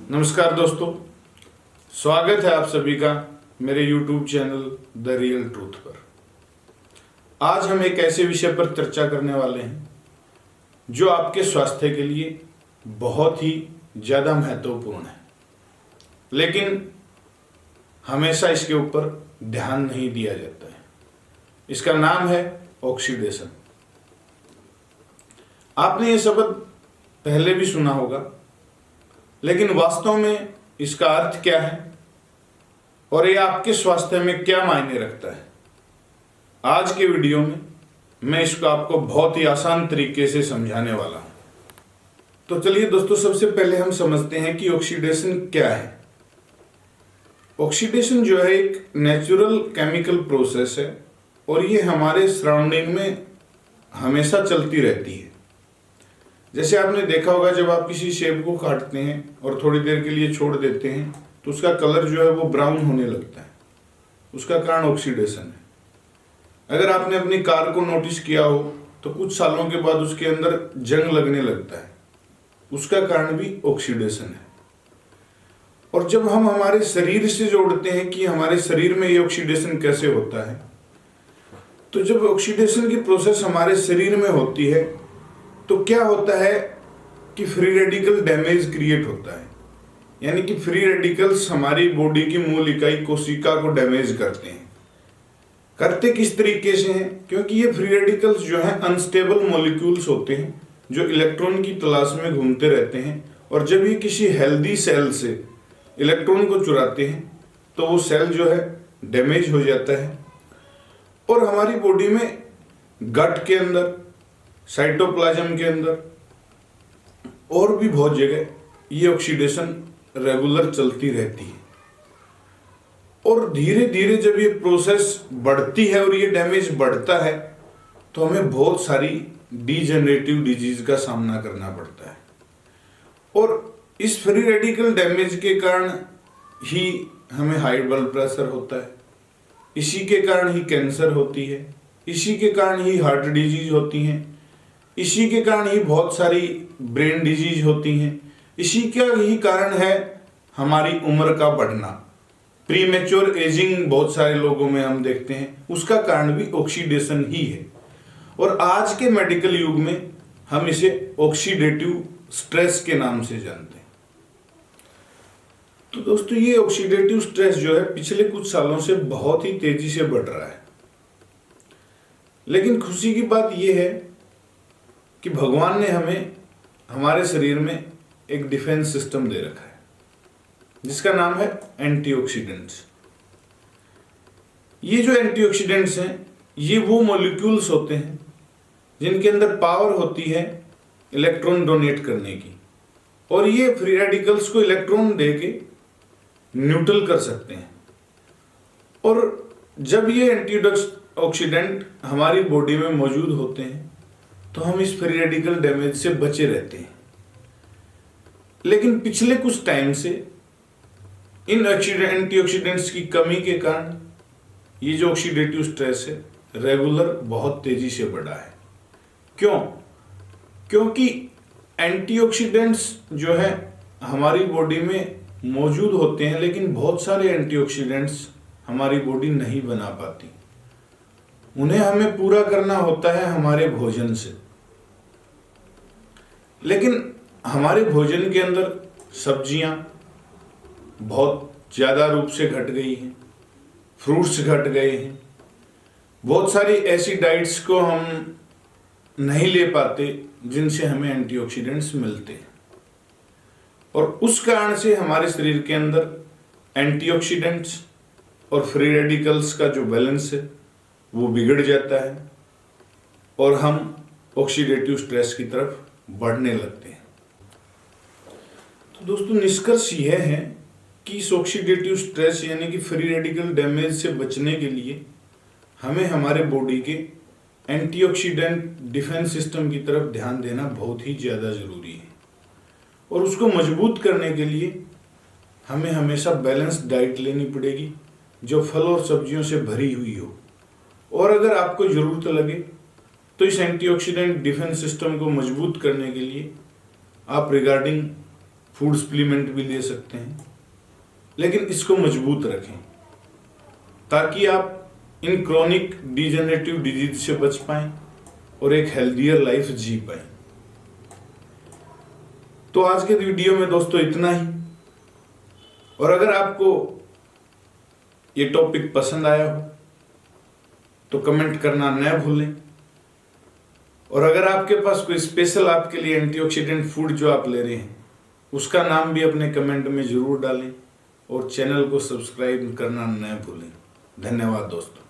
नमस्कार दोस्तों, स्वागत है आप सभी का मेरे YouTube channel the real truth पर। आज हम एक ऐसे विषय पर चर्चा करने वाले हैं जो आपके स्वास्थ्य के लिए बहुत ही ज़्यादा महत्वपूर्ण है, लेकिन हमेशा इसके ऊपर ध्यान नहीं दिया जाता है। इसका नाम है ऑक्सीडेशन। आपने ये शब्द पहले भी सुना होगा, लेकिन वास्तव में इसका अर्थ क्या है और ये आपके स्वास्थ्य में क्या मायने रखता है, आज के वीडियो में मैं इसको आपको बहुत ही आसान तरीके से समझाने वाला हूं। तो चलिए दोस्तों, सबसे पहले हम समझते हैं कि ऑक्सीडेशन क्या है। ऑक्सीडेशन जो है एक नेचुरल केमिकल प्रोसेस है और ये हमारे सराउंडिंग में हमेशा चलती रहती है। जैसे आपने देखा होगा, जब आप किसी सेब को काटते हैं और थोड़ी देर के लिए छोड़ देते हैं तो उसका कलर जो है वो ब्राउन होने लगता है। उसका कारण ऑक्सीडेशन है। अगर आपने अपनी कार को नोटिस किया हो तो कुछ सालों के बाद उसके अंदर जंग लगने लगता है, उसका कारण भी ऑक्सीडेशन है। और जब हम हमारे शरीर से जोड़ते हैं कि हमारे शरीर में ये ऑक्सीडेशन कैसे होता है, तो जब ऑक्सीडेशन की प्रोसेस हमारे शरीर में होती है तो क्या होता है कि फ्री रेडिकल डैमेज क्रिएट होता है। यानी कि फ्री रेडिकल्स हमारी बॉडी की मूल इकाई कोशिका को डैमेज करते हैं। करते किस तरीके से हैं? क्योंकि ये फ्री रेडिकल्स जो हैं अनस्टेबल मॉलिक्यूल्स होते हैं जो इलेक्ट्रॉन की तलाश में घूमते रहते हैं, और जब ये किसी हेल्दी सेल से इलेक्ट्रॉन को चुराते हैं तो वो सेल जो है डैमेज हो जाता है। और हमारी बॉडी में गट के अंदर, साइटोप्लाज्म के अंदर और भी बहुत जगह ये ऑक्सीडेशन रेगुलर चलती रहती है। और धीरे धीरे जब ये प्रोसेस बढ़ती है और ये डैमेज बढ़ता है तो हमें बहुत सारी डीजेनरेटिव डिजीज का सामना करना पड़ता है। और इस फ्री रेडिकल डैमेज के कारण ही हमें हाई ब्लड प्रेशर होता है, इसी के कारण ही कैंसर होती है, इसी के कारण ही हार्ट डिजीज होती हैं, इसी के कारण ही बहुत सारी ब्रेन डिजीज होती हैं, इसी का ही कारण है हमारी उम्र का बढ़ना। प्रीमेच्योर एजिंग बहुत सारे लोगों में हम देखते हैं, उसका कारण भी ऑक्सीडेशन ही है। और आज के मेडिकल युग में हम इसे ऑक्सीडेटिव स्ट्रेस के नाम से जानते हैं। तो दोस्तों, ये ऑक्सीडेटिव स्ट्रेस जो है पिछले कुछ सालों से बहुत ही तेजी से बढ़ रहा है। लेकिन खुशी की बात यह है कि भगवान ने हमें हमारे शरीर में एक डिफेंस सिस्टम दे रखा है जिसका नाम है एंटीऑक्सीडेंट्स। ये जो एंटीऑक्सीडेंट्स हैं ये वो मॉलिक्यूल्स होते हैं जिनके अंदर पावर होती है इलेक्ट्रॉन डोनेट करने की, और ये फ्री रेडिकल्स को इलेक्ट्रॉन देके न्यूट्रल कर सकते हैं। और जब ये एंटीऑक्सीडेंट हमारी बॉडी में मौजूद होते हैं तो हम इस फ्री रेडिकल डैमेज से बचे रहते हैं। लेकिन पिछले कुछ टाइम से इन एंटीऑक्सीडेंट्स की कमी के कारण ये जो ऑक्सीडेटिव स्ट्रेस है रेगुलर बहुत तेजी से बढ़ा है। क्यों? क्योंकि एंटीऑक्सीडेंट्स जो है हमारी बॉडी में मौजूद होते हैं, लेकिन बहुत सारे एंटीऑक्सीडेंट्स हमारी बॉडी नहीं बना पाती। उन्हें हमें पूरा करना होता है हमारे भोजन से। लेकिन हमारे भोजन के अंदर सब्जियां बहुत ज़्यादा रूप से घट गई हैं, फ्रूट्स घट गए हैं, बहुत सारी ऐसी डाइट्स को हम नहीं ले पाते जिनसे हमें एंटीऑक्सीडेंट्स मिलते हैं। और उस कारण से हमारे शरीर के अंदर एंटीऑक्सीडेंट्स और फ्री रेडिकल्स का जो बैलेंस है वो बिगड़ जाता है और हम ऑक्सीडेटिव स्ट्रेस की तरफ बढ़ने लगते हैं। तो दोस्तों, निष्कर्ष यह है कि इस ऑक्सीडेटिव स्ट्रेस यानी कि फ्री रेडिकल डैमेज से बचने के लिए हमें हमारे बॉडी के एंटीऑक्सीडेंट डिफेंस सिस्टम की तरफ ध्यान देना बहुत ही ज़्यादा ज़रूरी है। और उसको मजबूत करने के लिए हमें हमेशा बैलेंस्ड डाइट लेनी पड़ेगी जो फल और सब्जियों से भरी हुई हो। और अगर आपको ज़रूरत लगे तो इस एंटीऑक्सीडेंट डिफेंस सिस्टम को मजबूत करने के लिए आप रिगार्डिंग फूड सप्लीमेंट भी ले सकते हैं, लेकिन इसको मजबूत रखें ताकि आप इन क्रॉनिक डिजेनरेटिव डिजीज से बच पाएं और एक हेल्दियर लाइफ जी पाएं। तो आज के वीडियो में दोस्तों इतना ही। और अगर आपको ये टॉपिक पसंद आया हो तो कमेंट करना न भूलें। और अगर आपके पास कोई स्पेशल आपके लिए एंटीऑक्सीडेंट फूड जो आप ले रहे हैं उसका नाम भी अपने कमेंट में जरूर डालें और चैनल को सब्सक्राइब करना न भूलें। धन्यवाद दोस्तों।